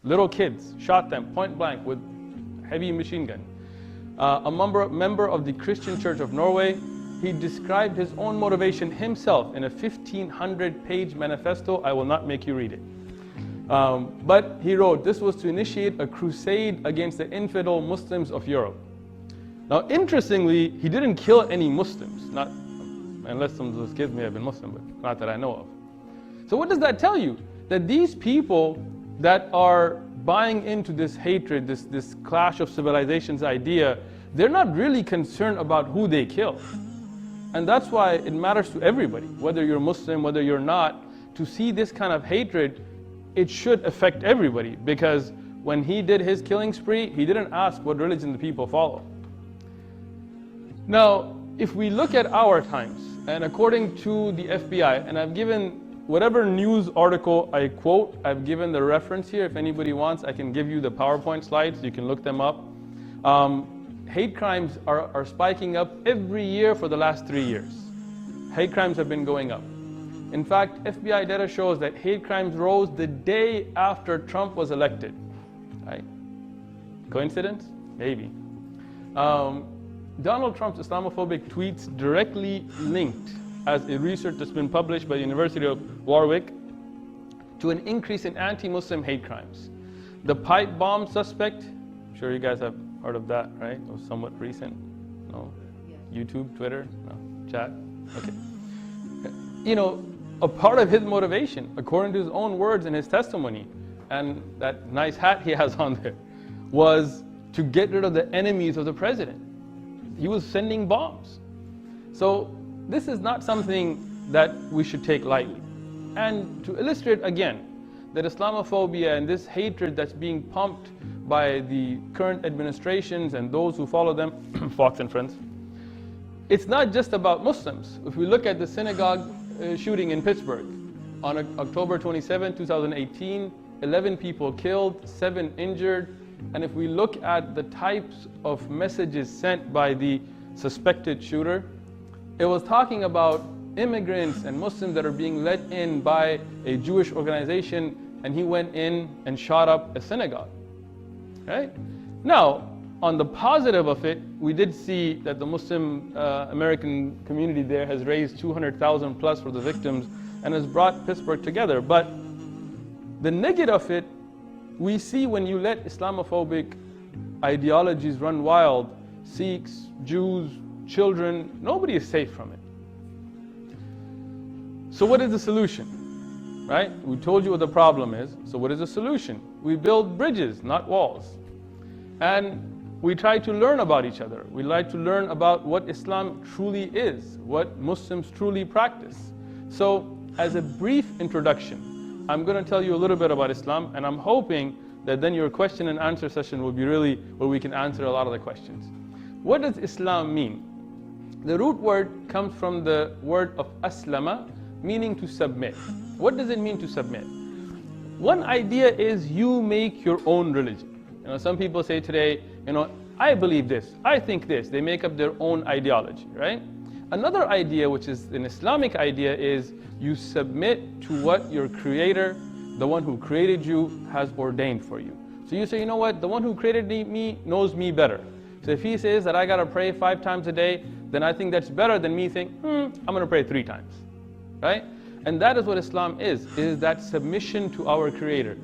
little kids, shot them point blank with heavy machine gun. A member of the Christian Church of Norway, he described his own motivation himself in a 1,500-page manifesto. I will not make you read it. But he wrote, this was to initiate a crusade against the infidel Muslims of Europe. Now, interestingly, he didn't kill any Muslims, not unless some of those kids may have been Muslim, but not that I know of. So what does that tell you? That these people that are buying into this hatred, this clash of civilizations idea, they're not really concerned about who they kill. And that's why it matters to everybody, whether you're Muslim, whether you're not, to see this kind of hatred, it should affect everybody, because when he did his killing spree, he didn't ask what religion the people follow. Now, if we look at our times, and according to the FBI, and I've given whatever news article I quote, I've given the reference here. If anybody wants, I can give you the PowerPoint slides, you can look them up. Hate crimes are spiking up every year for the last 3 years. Hate crimes have been going up. In fact, FBI data shows that hate crimes rose the day after Trump was elected. Right? Coincidence? Maybe. Donald Trump's Islamophobic tweets directly linked, as a research that's been published by the University of Warwick, to an increase in anti-Muslim hate crimes. The pipe bomb suspect, I'm sure you guys have heard of that, right? It was somewhat recent. No? YouTube, Twitter, no? Chat? Okay. You know, a part of his motivation, according to his own words in his testimony, and that nice hat he has on there, was to get rid of the enemies of the president. He was sending bombs. So this is not something that we should take lightly. And to illustrate again that Islamophobia and this hatred that's being pumped by the current administrations and those who follow them, Fox and Friends, it's not just about Muslims. If we look at the synagogue shooting in Pittsburgh on October 27, 2018, 11 people killed, 7 injured. And if we look at the types of messages sent by the suspected shooter, it was talking about immigrants and Muslims that are being let in by a Jewish organization, and he went in and shot up a synagogue. Right? Now, on the positive of it, we did see that the Muslim American community there has raised 200,000 plus for the victims and has brought Pittsburgh together. But the negative of it, we see when you let Islamophobic ideologies run wild, Sikhs, Jews, children, nobody is safe from it. So what is the solution? Right? We told you what the problem is, so what is the solution? We build bridges, not walls. And we try to learn about each other. We like to learn about what Islam truly is, what Muslims truly practice. So as a brief introduction, I'm going to tell you a little bit about Islam, and I'm hoping that then your question and answer session will be really where we can answer a lot of the questions. What does Islam mean? The root word comes from the word of aslama, meaning to submit. What does it mean to submit? One idea is you make your own religion. You know, some people say today, you know, I believe this, I think this. They make up their own ideology, right? Another idea, which is an Islamic idea, is you submit to what your Creator, the one who created you, has ordained for you. So you say, you know what, the one who created me knows me better. So if he says that I gotta pray 5 times a day, then I think that's better than me saying, I'm gonna pray 3 times, right? And that is what Islam is that submission to our Creator.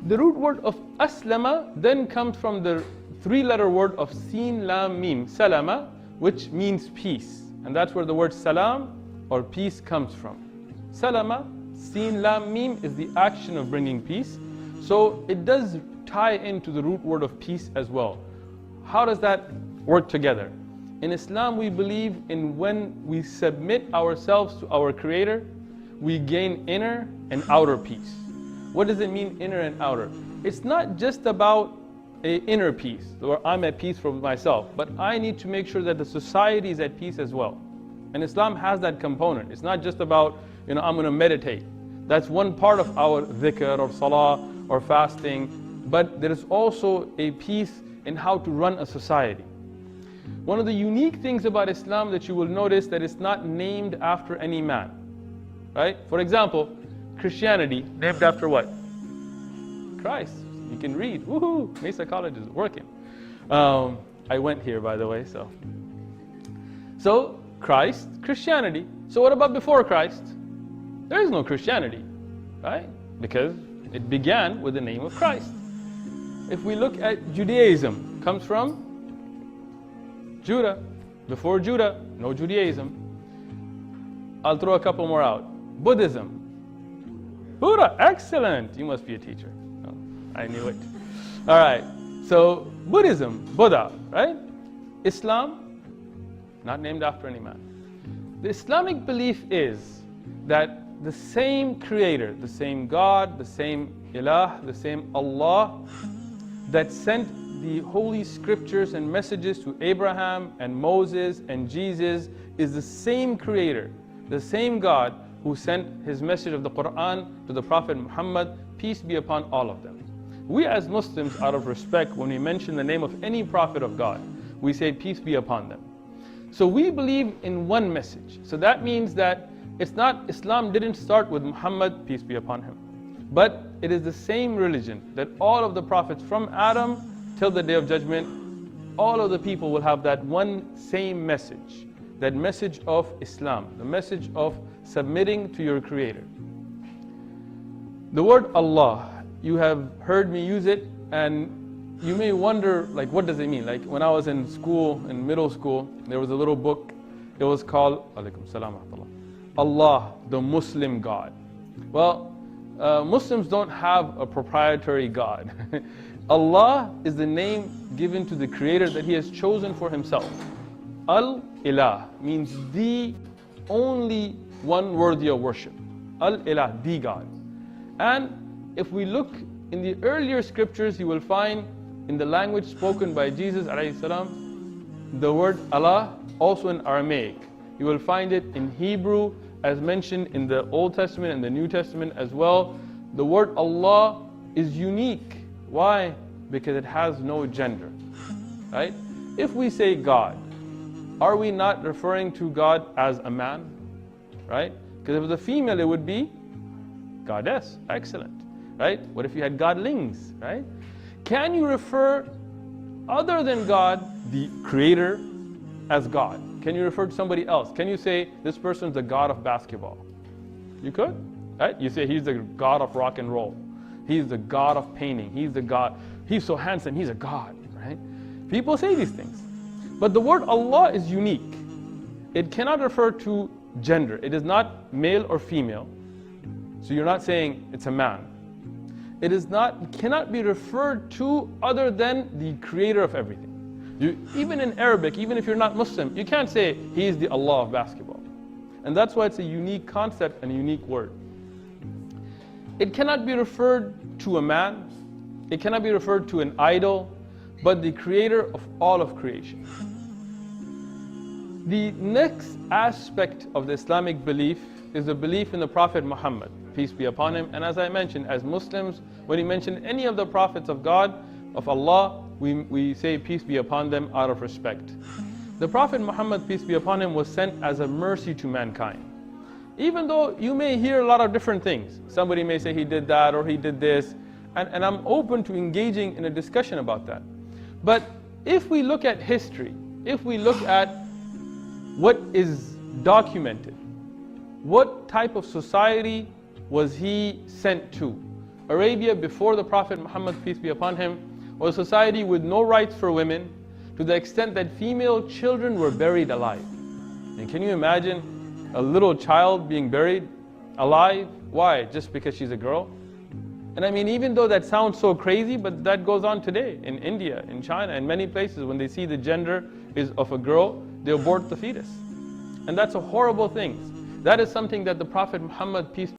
The root word of aslama then comes from the 3-letter word of sin, lam, mim, salama, which means peace. And that's where the word salam, or peace, comes from. Salama, sin, lam, mim, is the action of bringing peace. So it does tie into the root word of peace as well. How does that work together? In Islam, we believe in when we submit ourselves to our Creator, we gain inner and outer peace. What does it mean, inner and outer? It's not just about an inner peace, where I'm at peace for myself, but I need to make sure that the society is at peace as well. And Islam has that component. It's not just about, you know, I'm going to meditate. That's one part of our dhikr or salah or fasting, but there is also a peace in how to run a society. One of the unique things about Islam that you will notice that it's not named after any man, right? For example, Christianity, named after what? Christ. You can read. Woohoo! Mesa College is working. I went here, by the way, So, Christ, Christianity. So what about before Christ? There is no Christianity, right? Because it began with the name of Christ. If we look at Judaism, comes from Judah. Before Judah, no Judaism. I'll throw a couple more out. Buddhism. Buddha, excellent. You must be a teacher. Oh, I knew it. All right. So Buddhism, Buddha, right? Islam, not named after any man. The Islamic belief is that the same creator, the same God, the same Ilah, the same Allah that sent the holy scriptures and messages to Abraham and Moses and Jesus is the same creator, the same God who sent his message of the Quran to the Prophet Muhammad, peace be upon all of them. We as Muslims, out of respect, when we mention the name of any prophet of God, we say peace be upon them. So we believe in one message. So that means that it's not, Islam didn't start with Muhammad, peace be upon him. But it is the same religion that all of the prophets from Adam till the Day of Judgment, all of the people will have that one same message. That message of Islam, the message of submitting to your Creator. The word Allah, you have heard me use it, and you may wonder, like, what does it mean? Like, when I was in school, in middle school, there was a little book. It was called Alaikum Salam wa Rahmatullah. Allah, the Muslim God. Well, Muslims don't have a proprietary God. Allah is the name given to the Creator that He has chosen for Himself. Al-Ilah means the only one worthy of worship. Al-Ilah, the God. And if we look in the earlier scriptures, you will find in the language spoken by Jesus ﷺ, the word Allah, also in Aramaic. You will find it in Hebrew, as mentioned in the Old Testament and the New Testament as well. The word Allah is unique. Why? Because it has no gender. Right? If we say God, are we not referring to God as a man? Right? Because if it was a female, it would be goddess. Excellent. Right? What if you had godlings? Right? Can you refer other than God, the Creator, as God? Can you refer to somebody else? Can you say this person's the God of basketball? You could. Right? You say he's the God of rock and roll. He's the God of painting. He's the God. He's so handsome. He's a God. Right? People say these things. But the word Allah is unique. It cannot refer to gender. It is not male or female. So you're not saying it's a man. It is not, it cannot be referred to other than the Creator of everything. Even in Arabic, even if you're not Muslim, you can't say He is the Allah of basketball. And that's why it's a unique concept and a unique word. It cannot be referred to a man. It cannot be referred to an idol, but the Creator of all of creation. The next aspect of the Islamic belief is the belief in the Prophet Muhammad, peace be upon him. And as I mentioned, as Muslims, when we mention any of the prophets of God, of Allah, we say peace be upon them out of respect. The Prophet Muhammad, peace be upon him, was sent as a mercy to mankind. Even though you may hear a lot of different things. Somebody may say he did that or he did this. And I'm open to engaging in a discussion about that. But if we look at history, if we look at what is documented, what type of society was he sent to? Arabia before the Prophet Muhammad, peace be upon him, was a society with no rights for women, to the extent that female children were buried alive. And can you imagine a little child being buried alive? Why? Just because she's a girl? And I mean, even though that sounds so crazy, but that goes on today in India, in China, in many places. When they see the gender is of a girl, they abort the fetus. And that's a horrible thing. That is something that the Prophet Muhammad, peace